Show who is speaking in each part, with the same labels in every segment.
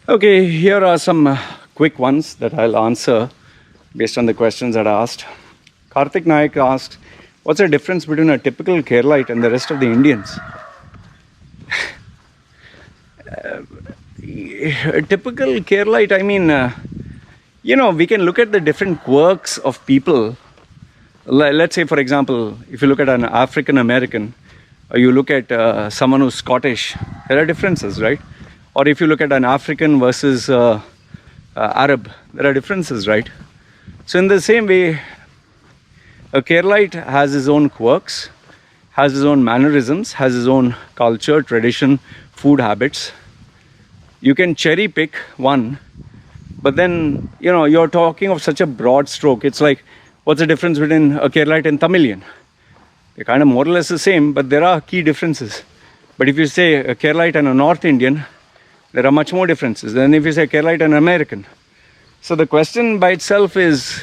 Speaker 1: Okay, here are some quick ones that I'll answer based on the questions that I asked. Karthik Naik asks, what's the difference between a typical Keralite and the rest of the Indians? A typical Keralite, I mean, we can look at the different quirks of people. Let's say, for example, if you look at an African American, or you look at someone who's Scottish, there are differences, right? Or if you look at an African versus Arab, there are differences, right? So in the same way, a Keralite has his own quirks, has his own mannerisms, has his own culture, tradition, food habits. You can cherry pick one, but then, you're talking of such a broad stroke. It's like, what's the difference between a Keralite and Tamilian? They're kind of more or less the same, but there are key differences. But if you say a Keralite and a North Indian, there are much more differences than if you say Keralite and American. So the question by itself is,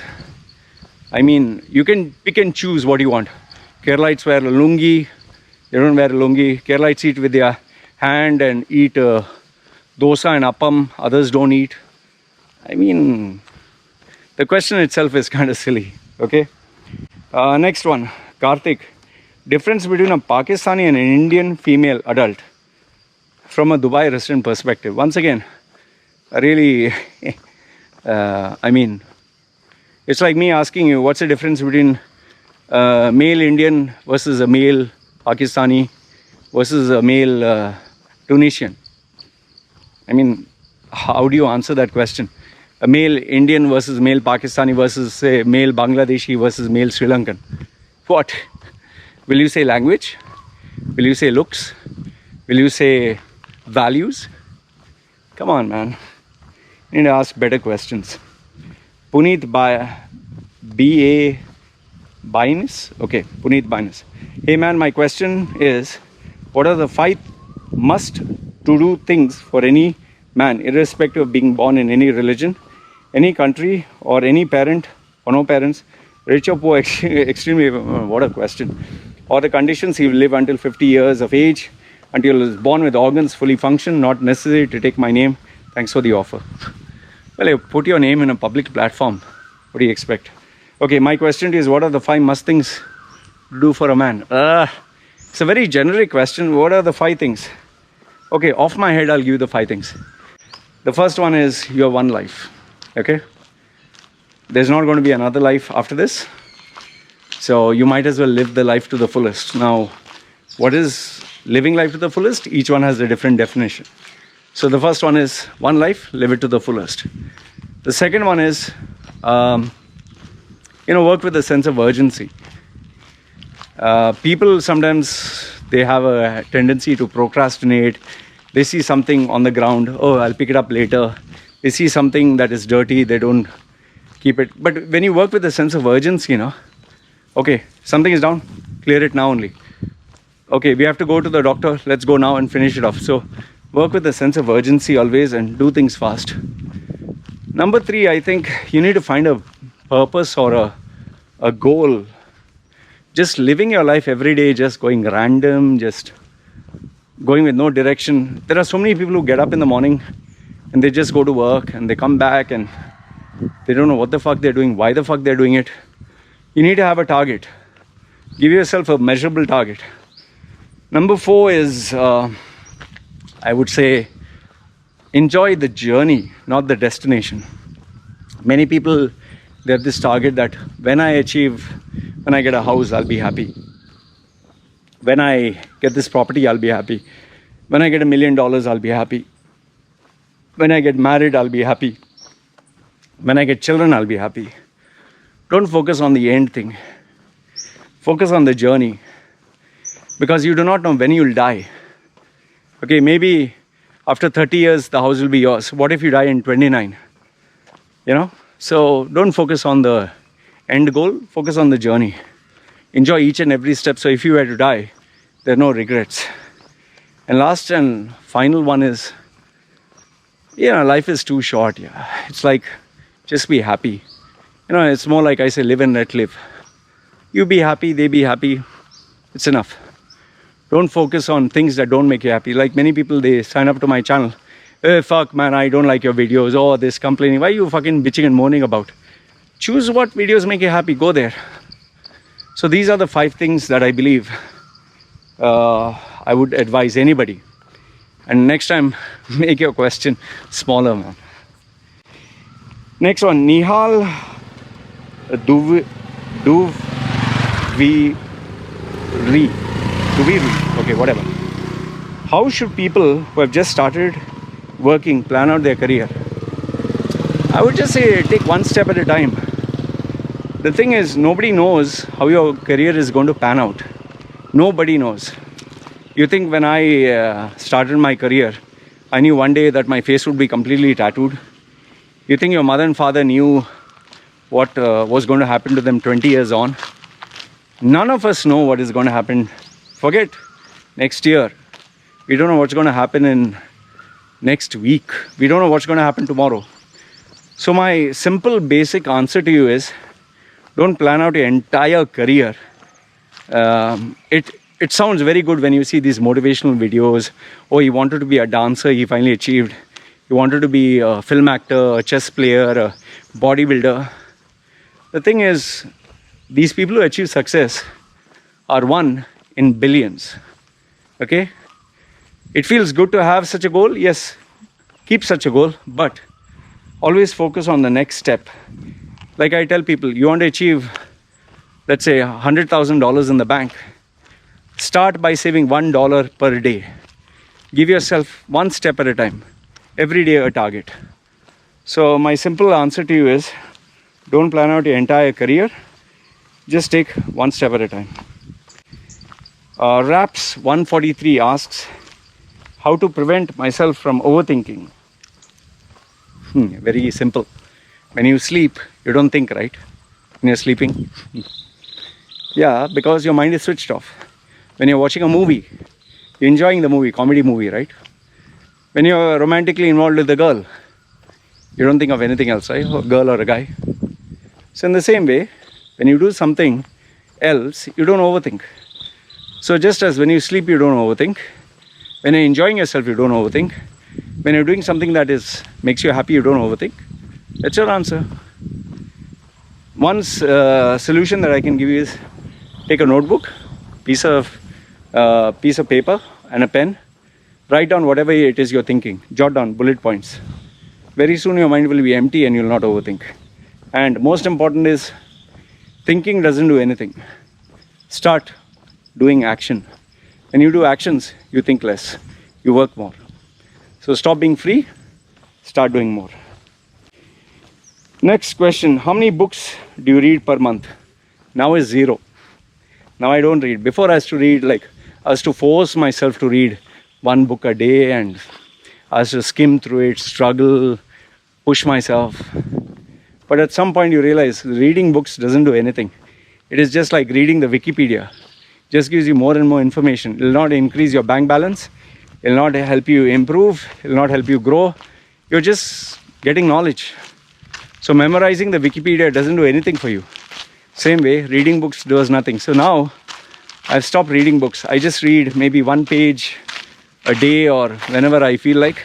Speaker 1: I mean, you can pick and choose what you want. Keralites wear a lungi, they don't wear a lungi. Keralites eat with their hand and eat dosa and appam, others don't eat. I mean, the question itself is kind of silly, okay? Next one, Karthik. Difference between a Pakistani and an Indian female adult from a Dubai resident perspective. Once again, really, I mean, it's like me asking you, what's the difference between a male Indian versus a male Pakistani versus a male Tunisian? I mean, how do you answer that question? A male Indian versus male Pakistani versus, say, male Bangladeshi versus male Sri Lankan. What? Will you say language? Will you say looks? Will you say values? Come on, man. You need to ask better questions. Puneet B.A. Bainis? Okay, Puneet Bainis. Hey man, my question is, what are the 5 must-to-do things for any man, irrespective of being born in any religion, any country, or any parent or no parents, rich or poor, extremely, what a question, or the conditions he will live until 50 years of age, until he is born with organs fully function, not necessary to take my name. Thanks for the offer. Well, you put your name in a public platform. What do you expect? Okay, my question to you is, what are the 5 must things to do for a man? It's a very generic question. What are the 5 things? Okay, off my head, I'll give you the 5 things. The first one is, you have one life. Okay? There's not going to be another life after this. So you might as well live the life to the fullest. Now, what is living life to the fullest? Each one has a different definition. So the first one is, one life, live it to the fullest. The second one is, work with a sense of urgency. People sometimes, they have a tendency to procrastinate. They see something on the ground, oh, I'll pick it up later. They see something that is dirty, they don't keep it. But when you work with a sense of urgency, okay, something is down, clear it now only. Okay, we have to go to the doctor, let's go now and finish it off. So work with a sense of urgency always and do things fast. Number 3, I think you need to find a purpose or a goal. Just living your life every day, just going random, just going with no direction. There are so many people who get up in the morning and they just go to work and they come back and they don't know what the fuck they're doing, why the fuck they're doing it. You need to have a target. Give yourself a measurable target. Number 4 is, I would say, enjoy the journey, not the destination. Many people, they have this target that when I get a house, I'll be happy. When I get this property, I'll be happy. When I get $1 million, I'll be happy. When I get married, I'll be happy. When I get children, I'll be happy. Don't focus on the end thing. Focus on the journey. Because you do not know when you'll die. Okay, maybe after 30 years, the house will be yours. What if you die in 29? So don't focus on the end goal, focus on the journey. Enjoy each and every step. So if you were to die, there are no regrets. And last and final one is, life is too short. It's like, just be happy. It's more like I say, live and let live. You be happy, they be happy. It's enough. Don't focus on things that don't make you happy. Like many people, they sign up to my channel Hey, fuck, man, I don't like your videos. Oh, this complaining. Why are you fucking bitching and moaning about? Choose what videos make you happy. Go there. So these are the 5 things that I believe I would advise anybody. And next time, make your question smaller, man. Next one, Nihal Duviri. Okay, whatever. How should people who have just started working plan out their career? I would just say take one step at a time. The thing is, nobody knows how your career is going to pan out. Nobody knows. You think when I started my career, I knew one day that my face would be completely tattooed? You think your mother and father knew what was going to happen to them 20 years on? None of us know what is going to happen. Forget next year. We don't know what's going to happen in next week. We don't know what's going to happen tomorrow. So my simple basic answer to you is, don't plan out your entire career. It sounds very good when you see these motivational videos. Oh, he wanted to be a dancer, he finally achieved. He wanted to be a film actor, a chess player, a bodybuilder. The thing is, these people who achieve success are one in billions. Okay? It feels good to have such a goal. Yes, keep such a goal, but always focus on the next step. Like I tell people, you want to achieve, let's say, $100,000 in the bank. Start by saving $1 per day. Give yourself one step at a time. Every day a target. So my simple answer to you is, don't plan out your entire career. Just take one step at a time. Raps 143 asks, how to prevent myself from overthinking? Very simple. When you sleep, you don't think, right? When you're sleeping. Yeah, because your mind is switched off. When you're watching a movie, you're enjoying the movie, comedy movie, right? When you're romantically involved with a girl, you don't think of anything else, right? A girl or a guy. So in the same way, when you do something else, you don't overthink. So just as when you sleep, you don't overthink. When you're enjoying yourself, you don't overthink. When you're doing something that makes you happy, you don't overthink. That's your answer. One solution that I can give you is, take a notebook, piece of paper and a pen. Write down whatever it is you're thinking. Jot down bullet points. Very soon your mind will be empty and you'll not overthink. And most important is, thinking doesn't do anything. Start doing action. When you do actions, you think less. You work more. So stop being free. Start doing more. Next question. How many books do you read per month? Now is 0. Now I don't read. Before I used to read, I used to force myself to read 1 book a day, and I used to skim through it, struggle, push myself. But at some point you realize reading books doesn't do anything. It is just like reading the Wikipedia. Just gives you more and more information. It will not increase your bank balance. It will not help you improve. It will not help you grow. You're just getting knowledge. So memorizing the Wikipedia doesn't do anything for you. Same way, reading books does nothing. So now I've stopped reading books. I just read maybe 1 page a day or whenever I feel like.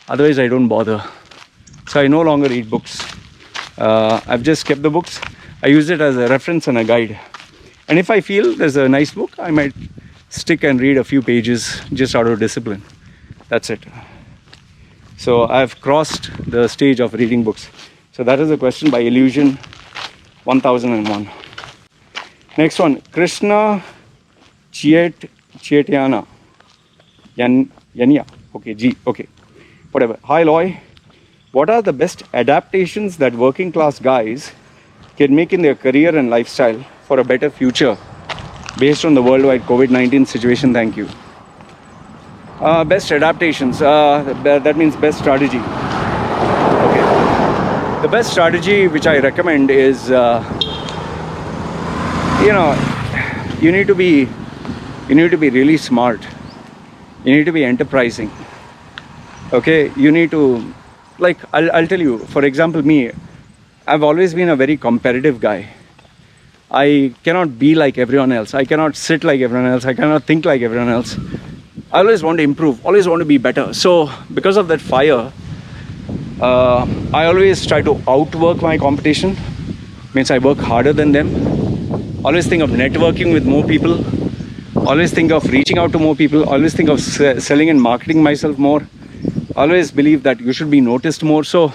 Speaker 1: Otherwise I don't bother. So I no longer read books. I've just kept the books. I use it as a reference and a guide. And if I feel there's a nice book, I might stick and read a few pages just out of discipline. That's it. So I've crossed the stage of reading books. So that is a question by Illusion 1001. Next one, Krishna Chietiana. Yanya. Okay, G. Okay. Whatever. Hi, Loy. What are the best adaptations that working class guys can make in their career and lifestyle for a better future based on the worldwide COVID-19 situation? Thank you. Best adaptations. That means best strategy. Okay. The best strategy which I recommend is, you need to be really smart. You need to be enterprising. Okay. You need to, I'll tell you. For example, me, I've always been a very competitive guy. I cannot be like everyone else. I cannot sit like everyone else. I cannot think like everyone else. I always want to improve, always want to be better. So because of that fire, I always try to outwork my competition. Means I work harder than them. Always think of networking with more people. Always think of reaching out to more people. Always think of selling and marketing myself more. Always believe that you should be noticed more. So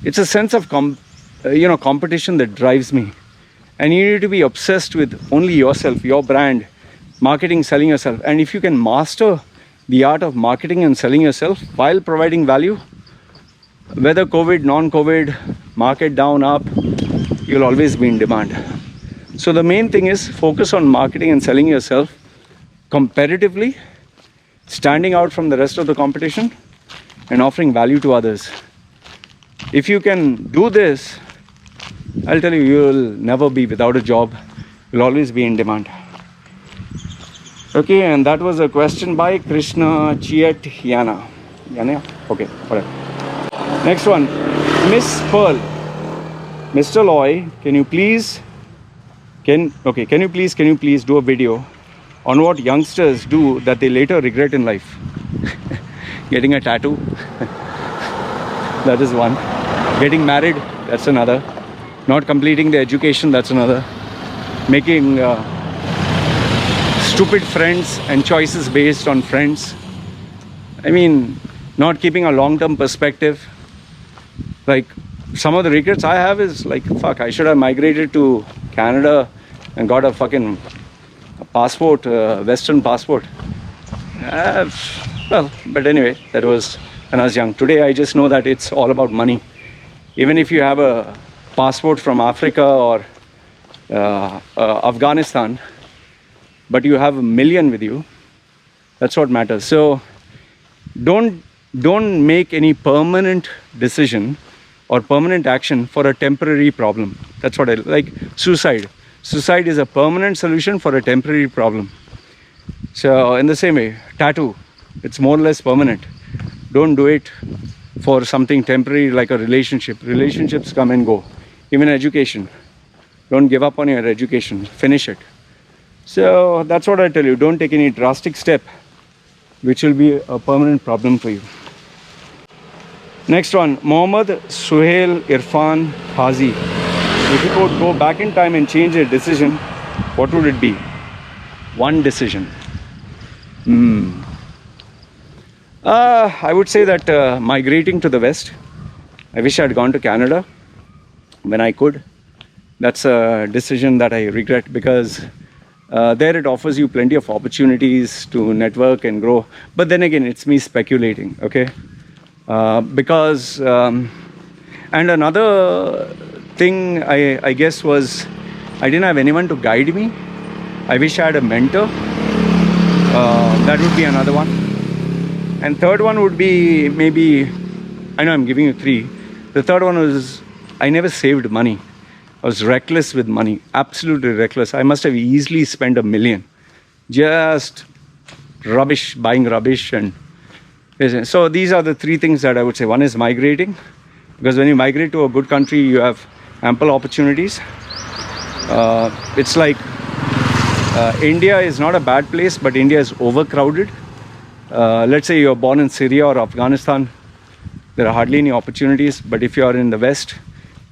Speaker 1: it's a sense of competition that drives me. And you need to be obsessed with only yourself, your brand, marketing, selling yourself. And if you can master the art of marketing and selling yourself while providing value, whether COVID, non-COVID, market down, up, you'll always be in demand. So the main thing is focus on marketing and selling yourself competitively, standing out from the rest of the competition and offering value to others. If you can do this, I'll tell you, you'll never be without a job. You'll always be in demand. Okay, and that was a question by Krishna Chiet Yana. Yana? Okay, alright. Next one, Miss Pearl. Mr. Loy, can you please do a video on what youngsters do that they later regret in life? Getting a tattoo, that is one. Getting married, that's another. Not completing the education, that's another. Making stupid friends and choices based on friends. I mean, not keeping a long-term perspective. Like, some of the regrets I have is like, fuck, I should have migrated to Canada and got a fucking passport, Western passport. Well, but anyway, that was when I was young. Today I just know that it's all about money. Even if you have a passport from Africa or Afghanistan, but you have $1 million with you, that's what matters. So don't make any permanent decision or permanent action for a temporary problem. That's what I like. Suicide is a permanent solution for a temporary problem. So in the same way, tattoo, it's more or less permanent. Don't do it for something temporary like a relationship. Relationships come and go. Even education, don't give up on your education, finish it. So that's what I tell you, don't take any drastic step which will be a permanent problem for you. Next one, Mohammad Suhail Irfan Hazi. If you could go back in time and change a decision, what would it be? One decision. I would say that migrating to the West. I wish I had gone to Canada when I could. That's a decision that I regret because there it offers you plenty of opportunities to network and grow. But then again, it's me speculating, okay? And another thing I guess was I didn't have anyone to guide me. I wish I had a mentor. That would be another one. And third one would be maybe, I know I'm giving you three. The third one was I never saved money. I was reckless with money, absolutely reckless. I must have easily spent $1 million. Just rubbish, buying rubbish. And so these are the three things that I would say. One is migrating, because when you migrate to a good country, you have ample opportunities. It's like India is not a bad place, but India is overcrowded. Let's say you're born in Syria or Afghanistan, there are hardly any opportunities. But if you are in the West,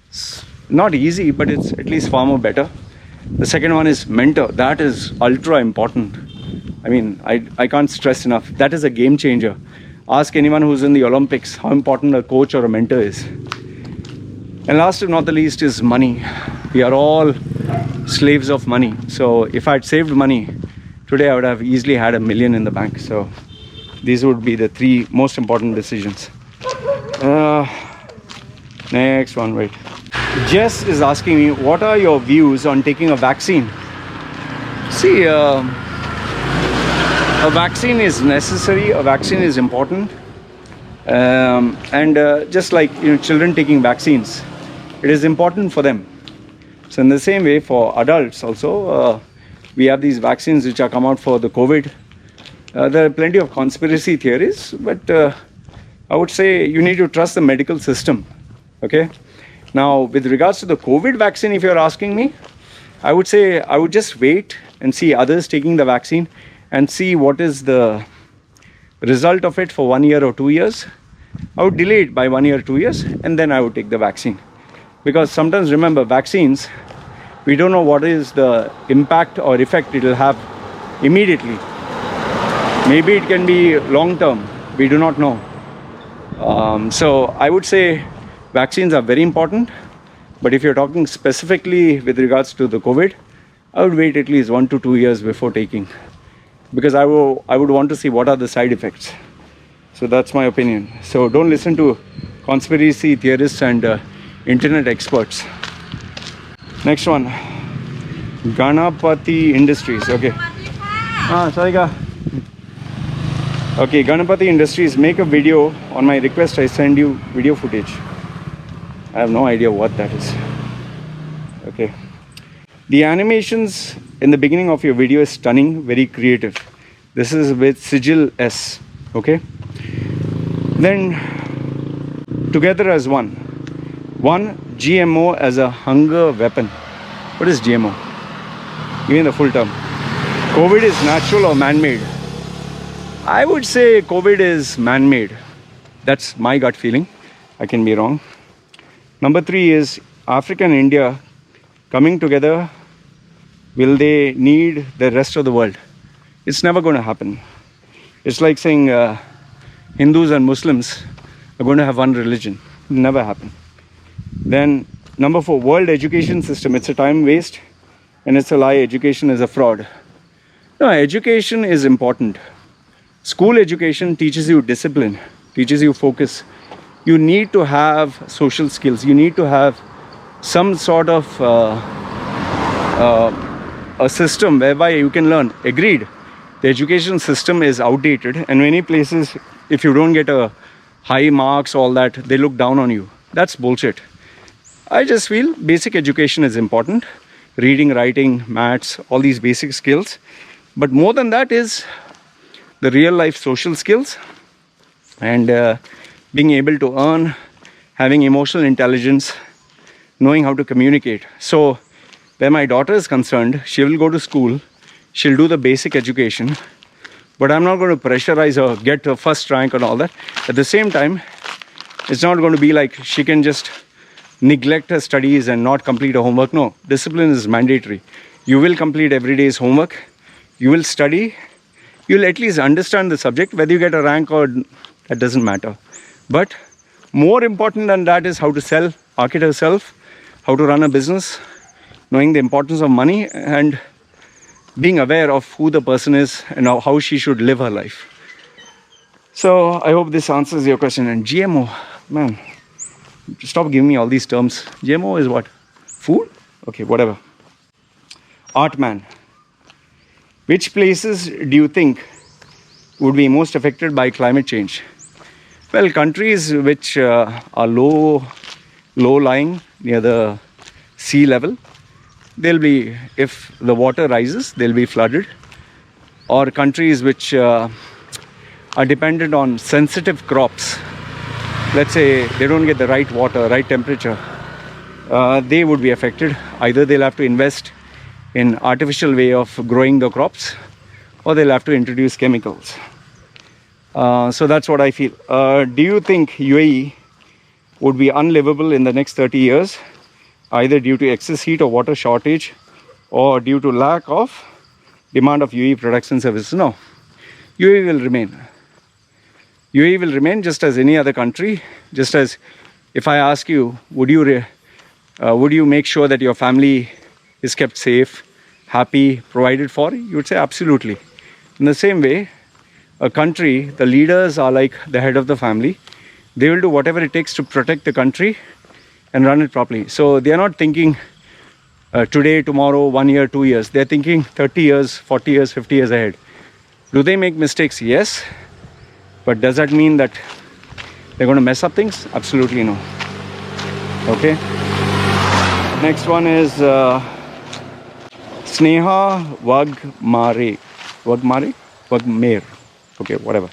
Speaker 1: it's not easy, but it's at least far more better. The second one is mentor. That is ultra important. I mean, I can't stress enough. That is a game changer. Ask anyone who's in the Olympics how important a coach or a mentor is. And last but not the least is money. We are all slaves of money. So if I'd saved money, today I would have easily had $1 million in the bank. So these would be the three most important decisions. Next one, wait. Jess is asking me, what are your views on taking a vaccine? See, a vaccine is necessary, a vaccine is important. Just like children taking vaccines, it is important for them. So in the same way, for adults also, we have these vaccines which are come out for the COVID. There are plenty of conspiracy theories, but I would say you need to trust the medical system. Okay. Now, with regards to the COVID vaccine, if you're asking me, I would say I would just wait and see others taking the vaccine and see what is the result of it for 1 year or 2 years, I would delay it by 1 year, 2 years, and then I would take the vaccine. Because sometimes, remember, vaccines, we don't know what is the impact or effect it will have immediately. Maybe it can be long term, we do not know. So I would say vaccines are very important, but if you're talking specifically with regards to the COVID, I would wait at least 1 to 2 years before taking, because I would want to see what are the side effects. So that's my opinion. So don't listen to conspiracy theorists and internet experts. Next one, Ganapati Industries. Okay. Sarika. Okay, Ganapati Industries, make a video. On my request, I send you video footage. I have no idea what that is. Okay. The animations in the beginning of your video is stunning, very creative. This is with Sigil S. Okay. Then, together as one. One, GMO as a hunger weapon. What is GMO? Give me the full term. COVID is natural or man-made? I would say COVID is man-made. That's my gut feeling. I can be wrong. Number 3 is Africa and India coming together. Will they need the rest of the world? It's never going to happen. It's like saying Hindus and Muslims are going to have one religion. It will never happen. Then number 4, world education system. It's a time waste and it's a lie. Education is a fraud. No, education is important. School education teaches you discipline, teaches you focus. You need to have social skills. You need to have some sort of a system whereby you can learn. Agreed. The education system is outdated, and many places, if you don't get a high marks, all that, they look down on you. That's bullshit. I just feel basic education is important. Reading, writing, maths, all these basic skills. But more than that is the real life social skills and being able to earn, having emotional intelligence, knowing how to communicate. So where my daughter is concerned, she will go to school, she'll do the basic education, but I'm not going to pressurize her, get her first rank and all that. At the same time, it's not going to be like she can just neglect her studies and not complete her homework. No, discipline is mandatory. You will complete every day's homework, you will study, you'll at least understand the subject. Whether you get a rank or that doesn't matter. But more important than that is how to sell, market herself, how to run a business, knowing the importance of money and being aware of who the person is and how she should live her life. So I hope this answers your question. And GMO, man, stop giving me all these terms. GMO is what? Food? Okay, whatever. Artman. Which places do you think would be most affected by climate change? Well, countries which are low-lying near the sea level, they'll be, if the water rises, they'll be flooded. Or countries which are dependent on sensitive crops, let's say they don't get the right water, right temperature, they would be affected. Either they'll have to invest in artificial way of growing the crops, or they'll have to introduce chemicals. So that's what I feel. Do you think UAE would be unlivable in the next 30 years, either due to excess heat or water shortage, or due to lack of demand of UAE products and services? No, UAE will remain. UAE will remain just as any other country. Just as if I ask you, would you make sure that your family is kept safe, happy, provided for? You would say absolutely. In the same way, a country, the leaders are like the head of the family. They will do whatever it takes to protect the country and run it properly. So they are not thinking today, tomorrow, 1 year, 2 years. They're thinking 30 years, 40 years, 50 years ahead. Do they make mistakes? Yes. But does that mean that they're going to mess up things? Absolutely no. Okay. Next one is Sneha Wagmare. Wagmare. Okay, whatever.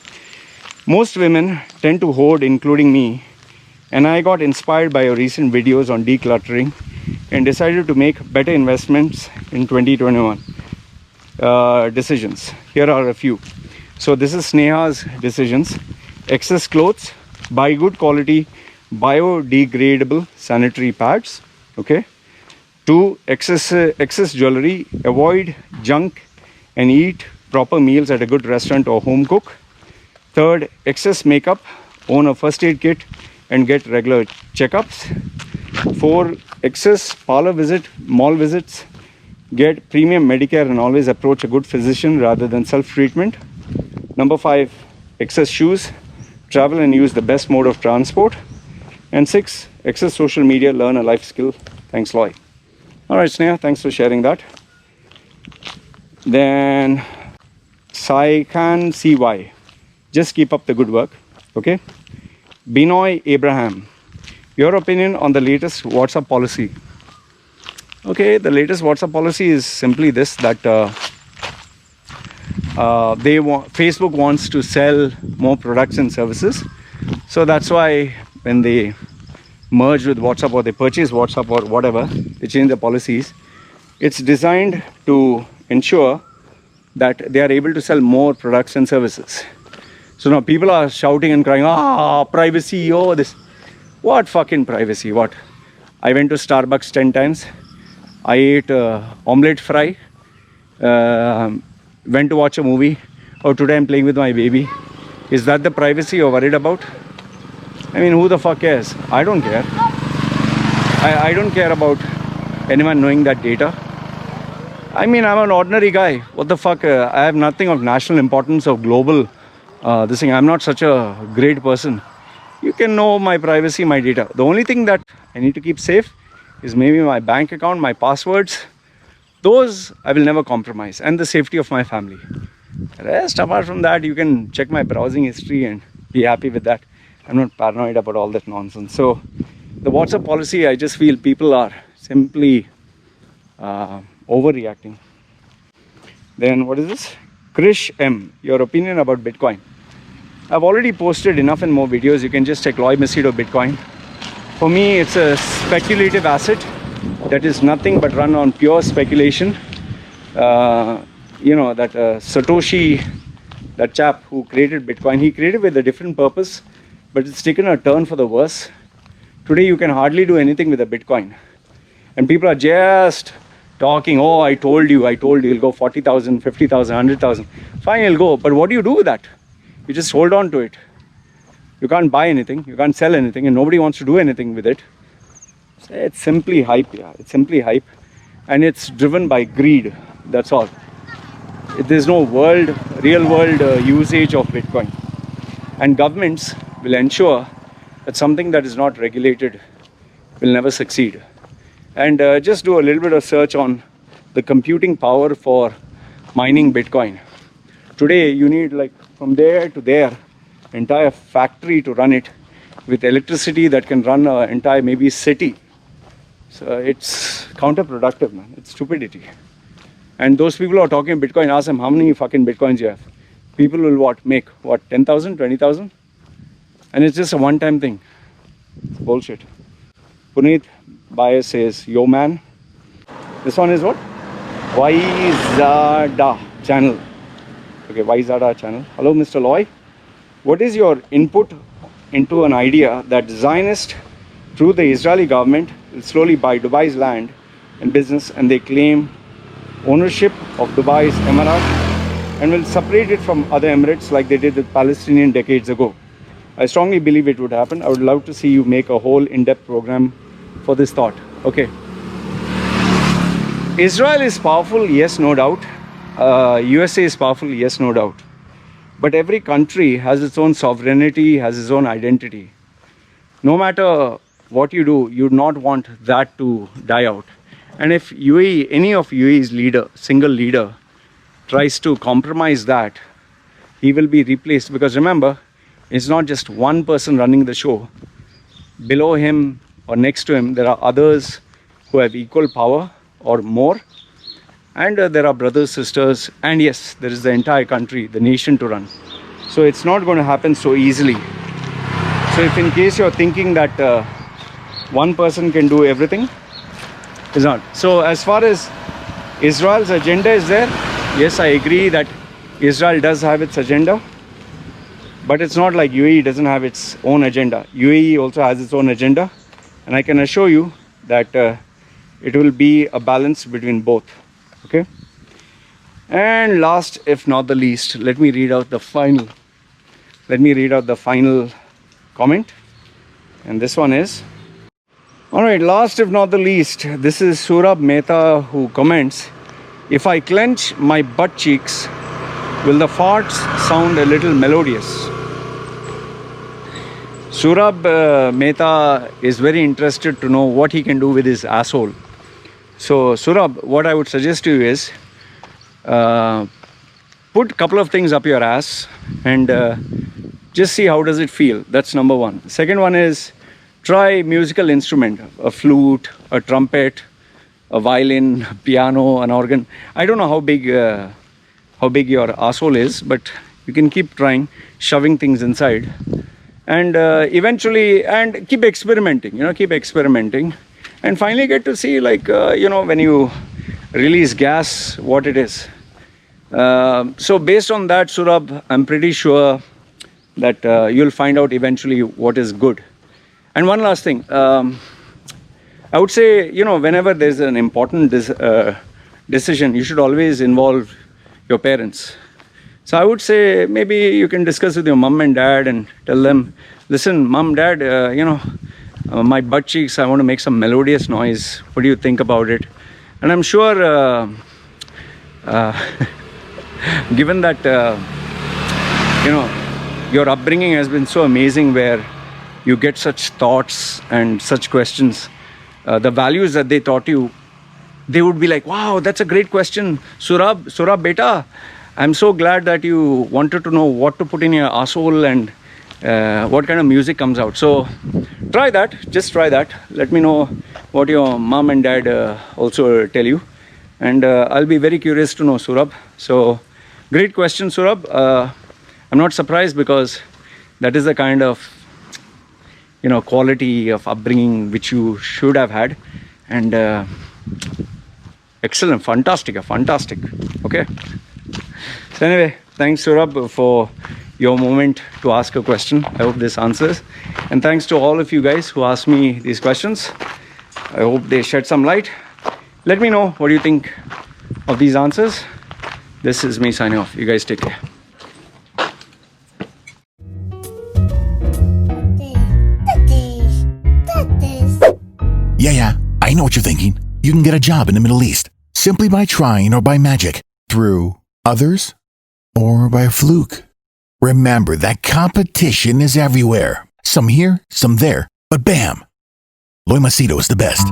Speaker 1: Most women tend to hoard, including me, and I got inspired by your recent videos on decluttering and decided to make better investments in 2021 decisions. Here are a few. So this is Sneha's decisions. Excess clothes, buy good quality biodegradable sanitary pads. Okay. 2, excess jewelry, avoid junk and eat proper meals at a good restaurant or home cook. 3rd, excess makeup, own a first aid kit and get regular checkups. 4, excess parlor mall visits, get premium Medicare and always approach a good physician rather than self-treatment. Number 5, excess shoes, travel and use the best mode of transport. And 6, excess social media, learn a life skill. Thanks, Loy. All right, Sneha, thanks for sharing that. Then Saikan CY, just keep up the good work. Okay. Binoy Abraham, your opinion on the latest WhatsApp policy. Okay, the latest WhatsApp policy is simply this, that Facebook wants to sell more products and services. So that's why when they merge with WhatsApp or they purchase WhatsApp or whatever, they change the policies. It's designed to ensure that they are able to sell more products and services. So now people are shouting and crying, privacy, oh, this. What fucking privacy? What? I went to Starbucks 10 times. I ate omelette fry. Went to watch a movie. Or today I'm playing with my baby. Is that the privacy you're worried about? I mean, who the fuck cares? I don't care. I don't care about anyone knowing that data. I mean, I'm an ordinary guy. What the fuck? I have nothing of national importance or global this thing. I'm not such a great person. You can know my privacy, my data. The only thing that I need to keep safe is maybe my bank account, my passwords. Those I will never compromise. And the safety of my family. Rest, apart from that, you can check my browsing history and be happy with that. I'm not paranoid about all that nonsense. So the WhatsApp policy, I just feel people are simply overreacting. Then what is this? Krish M, your opinion about Bitcoin. I've already posted enough and more videos. You can just check Loy Macedo Bitcoin. For me, it's a speculative asset that is nothing but run on pure speculation. That Satoshi, that chap who created Bitcoin, he created with a different purpose, but it's taken a turn for the worse. Today, you can hardly do anything with a Bitcoin. And people are just talking, oh, I told you, it'll go 40,000, 50,000, 100,000. Fine, it'll go. But what do you do with that? You just hold on to it. You can't buy anything, you can't sell anything, and nobody wants to do anything with it. It's simply hype, yeah. It's simply hype. And it's driven by greed. That's all. There's no real world usage of Bitcoin. And governments will ensure that something that is not regulated will never succeed. And just do a little bit of search on the computing power for mining Bitcoin. Today, you need like from there to there, entire factory to run it with electricity that can run an entire maybe city. So it's counterproductive, man. It's stupidity. And those people who are talking Bitcoin, ask them how many fucking Bitcoins you have. People will make 10,000, 20,000? And it's just a one-time thing. It's bullshit. Puneet Bias says, yo man. This one is what? Vaizada channel. Okay, Vaizada channel. Hello, Mr. Loy. What is your input into an idea that Zionists, through the Israeli government, will slowly buy Dubai's land and business, and they claim ownership of Dubai's Emirate and will separate it from other Emirates like they did with Palestinian decades ago? I strongly believe it would happen. I would love to see you make a whole in-depth program for this thought. Okay. Israel is powerful, yes, no doubt. USA is powerful, yes, no doubt. But every country has its own sovereignty, has its own identity. No matter what you do, you do not want that to die out. And if UAE, any of UAE's single leader, tries to compromise that, he will be replaced. Because remember, it's not just one person running the show. Below him or next to him, there are others who have equal power or more. And there are brothers, sisters, and yes, there is the entire country, the nation to run. So it's not going to happen so easily. So if in case you're thinking that one person can do everything, it's not. So as far as Israel's agenda is there, yes, I agree that Israel does have its agenda, but it's not like UAE doesn't have its own agenda. UAE also has its own agenda, and I can assure you that it will be a balance between both. Okay. And last, if not the least, let me read out the final comment. And this one is, all right, last if not the least, this is Surab Mehta who comments, if I clench my butt cheeks, will the farts sound a little melodious? Surab Mehta is very interested to know what he can do with his asshole. So Surab, what I would suggest to you is, put a couple of things up your ass and just see how does it feel. That's number one. Second one is, try musical instrument, a flute, a trumpet, a violin, a piano, an organ. I don't know how big your asshole is, but you can keep trying, shoving things inside, and eventually, and keep experimenting. Keep experimenting, and finally get to see, like, when you release gas, what it is. So based on that, Surab, I'm pretty sure that you'll find out eventually what is good. And one last thing, I would say, whenever there's an important decision, you should always involve your parents. So I would say maybe you can discuss with your mom and dad and tell them, listen, mom, dad, my butt cheeks, I want to make some melodious noise. What do you think about it? And I'm sure, given that, your upbringing has been so amazing, where you get such thoughts and such questions, the values that they taught you, they would be like, wow, that's a great question, Surab beta. I'm so glad that you wanted to know what to put in your asshole and what kind of music comes out. So try that, just try that. Let me know what your mom and dad also tell you, and I'll be very curious to know, Surab. So great question, Surab. I'm not surprised, because that is the kind of quality of upbringing which you should have had. And excellent, fantastic. Okay. So anyway, thanks, Surab, for your moment to ask a question. I hope this answers. And thanks to all of you guys who asked me these questions. I hope they shed some light. Let me know what you think of these answers. This is me signing off. You guys take care.
Speaker 2: Yeah, I know what you're thinking. You can get a job in the Middle East simply by trying, or by magic, through others, or by fluke. Remember that competition is everywhere. Some here, some there, but bam! Loy Macedo is the best.